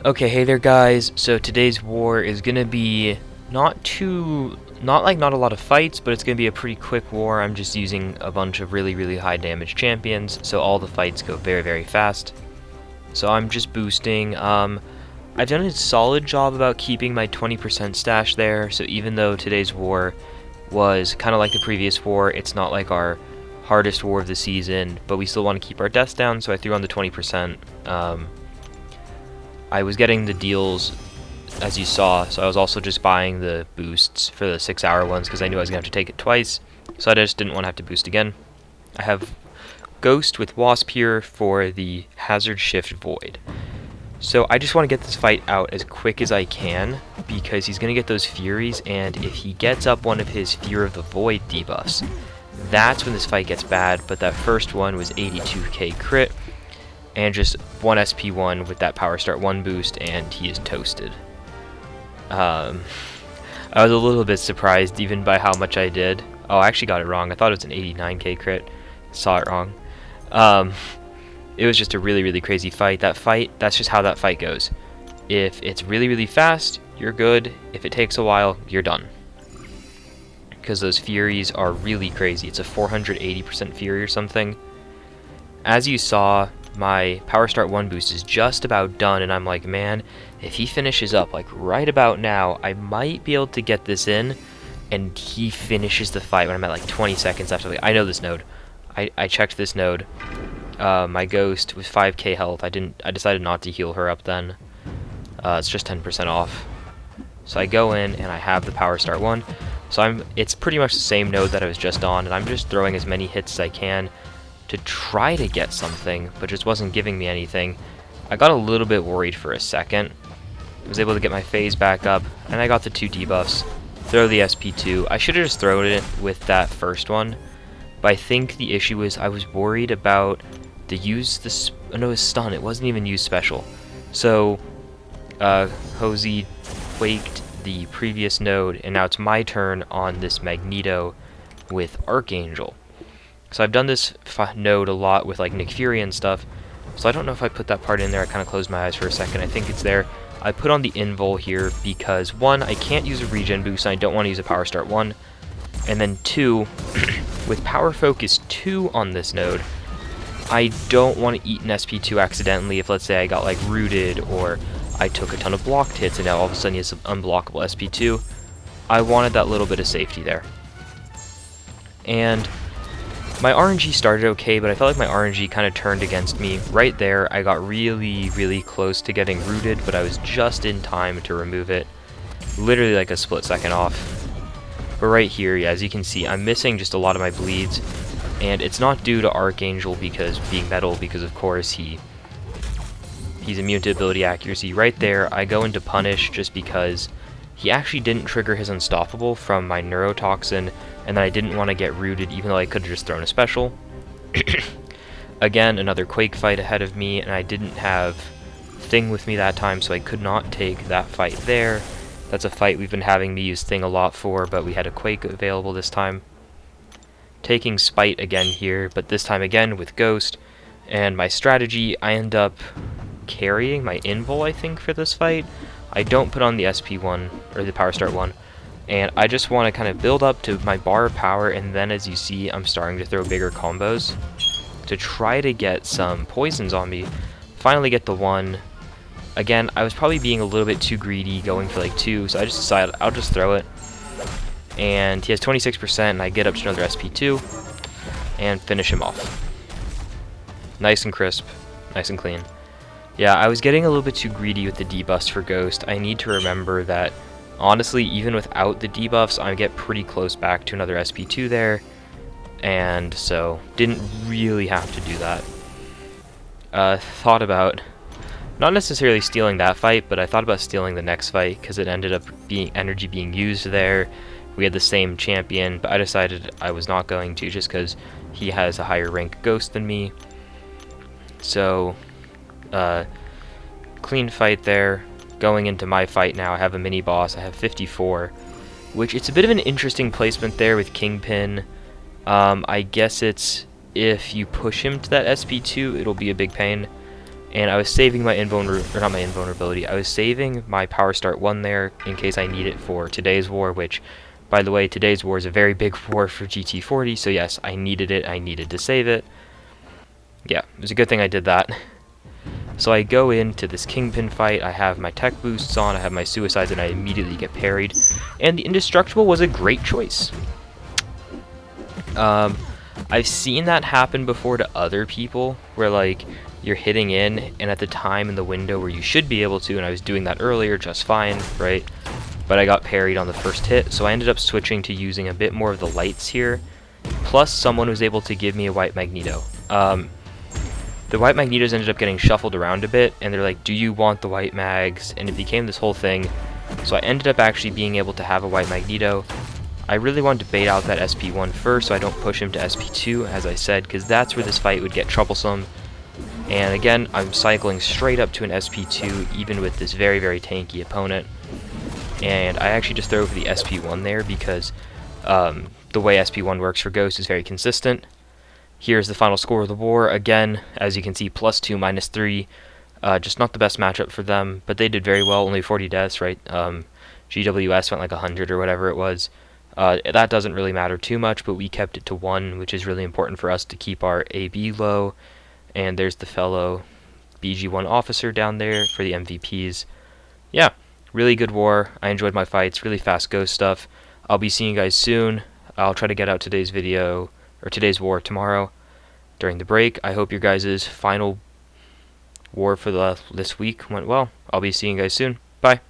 Okay, hey there guys. So today's war is gonna be not a lot of fights, but it's gonna be a pretty quick war. I'm just using a bunch of really high damage champions, so all the fights go very fast. So I'm just boosting. I've done a solid job about keeping my 20% stash there, so even though today's war was kind of like the previous war, it's not like our hardest war of the season, but we still want to keep our deaths down, so I threw on the 20%. I was getting the deals, as you saw, so I was also just buying the boosts for the 6-hour ones because I knew I was going to have to take it twice, so I just didn't want to have to boost again. I have Ghost with Wasp here for the Hazard Shift Void. So I just want to get this fight out as quick as I can because he's going to get those Furies, and if he gets up one of his Fear of the Void debuffs, that's when this fight gets bad. But that first one was 82k crit, and just 1 SP1 with that Power Start 1 boost, and he is toasted. I was a little bit surprised even by how much I did. Oh, I actually got it wrong. I thought it was an 89k crit. Saw it wrong. It was just a really crazy fight. That's just how that fight goes. If it's really fast, you're good. If it takes a while, you're done. Because those Furies are really crazy. It's a 480% Fury or something. As you saw, my Power Start 1 boost is just about done, and I'm like, man, if he finishes up like right about now, I might be able to get this in. And he finishes the fight when I'm at like 20 seconds after. I know this node. I checked this node. My Ghost with 5k health. I decided not to heal her up then. It's just 10% off. So I go in and I have the Power Start 1. So it's pretty much the same node that I was just on, and I'm just throwing as many hits as I can to try to get something, but just wasn't giving me anything. I got a little bit worried for a second. I was able to get my phase back up, and I got the 2 debuffs. Throw the SP2. I should have just thrown it with that first one, but I think the issue is I was worried about the stun. It wasn't even use special. So Hosey quaked the previous node, and now it's my turn on this Magneto with Archangel. So I've done this node a lot with like Nick Fury and stuff, so I don't know if I put that part in there. I kind of closed my eyes for a second. I think it's there. I put on the Invul here because 1, I can't use a regen boost, and I don't want to use a Power Start 1, and then 2, with Power Focus 2 on this node, I don't want to eat an SP2 accidentally if, let's say, I got like rooted, or I took a ton of blocked hits and now all of a sudden he has an unblockable SP2. I wanted that little bit of safety there. And my RNG started okay, but I felt like my RNG kind of turned against me. Right there, I got really close to getting rooted, but I was just in time to remove it. Literally like a split second off. But right here, yeah, as you can see, I'm missing just a lot of my bleeds. And it's not due to Archangel being metal, because of course he's immune to ability accuracy. Right there, I go into punish just because he actually didn't trigger his unstoppable from my neurotoxin, and then I didn't want to get rooted even though I could have just thrown a special. Again, another Quake fight ahead of me, and I didn't have Thing with me that time, so I could not take that fight there. That's a fight we've been having me use Thing a lot for, but we had a Quake available this time. Taking Spite again here, but this time again with Ghost, and my strategy, I end up carrying my Invul, I think, for this fight. I don't put on the SP1, or the Power Start 1, and I just want to kind of build up to my bar of power, and then as you see, I'm starting to throw bigger combos to try to get some poisons on me. Finally get the 1. Again, I was probably being a little bit too greedy, going for like 2, so I just decided I'll just throw it. And he has 26%, and I get up to another SP2 and finish him off. Nice and crisp, nice and clean. Yeah, I was getting a little bit too greedy with the debuffs for Ghost. I need to remember that, honestly, even without the debuffs, I get pretty close back to another SP2 there, and so didn't really have to do that. Thought about not necessarily stealing that fight, but I thought about stealing the next fight because it ended up being energy being used there. We had the same champion, but I decided I was not going to just because he has a higher rank Ghost than me. So, clean fight there. Going into my fight now, I have a mini boss. I have 54, which it's a bit of an interesting placement there with Kingpin. I guess it's if you push him to that SP2, it'll be a big pain. and I was saving my not my invulnerability, I was saving my Power Start 1 there in case I need it for today's war, which, by the way, today's war is a very big war for GT40, so yes, I needed it, I needed to save it. Yeah, it was a good thing I did that. So I go into this Kingpin fight, I have my tech boosts on, I have my suicides, and I immediately get parried, and the Indestructible was a great choice. I've seen that happen before to other people, where like, you're hitting in, and at the time in the window where you should be able to, and I was doing that earlier just fine, right? But I got parried on the first hit, so I ended up switching to using a bit more of the lights here, plus someone was able to give me a white Magneto. The white Magnetos ended up getting shuffled around a bit, and they're like, do you want the white mags? And it became this whole thing, so I ended up actually being able to have a white Magneto. I really wanted to bait out that SP1 first, so I don't push him to SP2, as I said, because that's where this fight would get troublesome. And again, I'm cycling straight up to an SP2, even with this very, very tanky opponent. And I actually just throw for the SP1 there, because the way SP1 works for Ghost is very consistent. Here's the final score of the war. Again, as you can see, +2, -3. Just not the best matchup for them, but they did very well, only 40 deaths, right? GWS went like 100 or whatever it was. That doesn't really matter too much, but we kept it to 1, which is really important for us to keep our AB low. And there's the fellow BG1 officer down there for the MVPs. Yeah, really good war. I enjoyed my fights, really fast Ghost stuff. I'll be seeing you guys soon. I'll try to get out today's video, or today's war tomorrow during the break. I hope your guys' final war for this week went well. I'll be seeing you guys soon. Bye.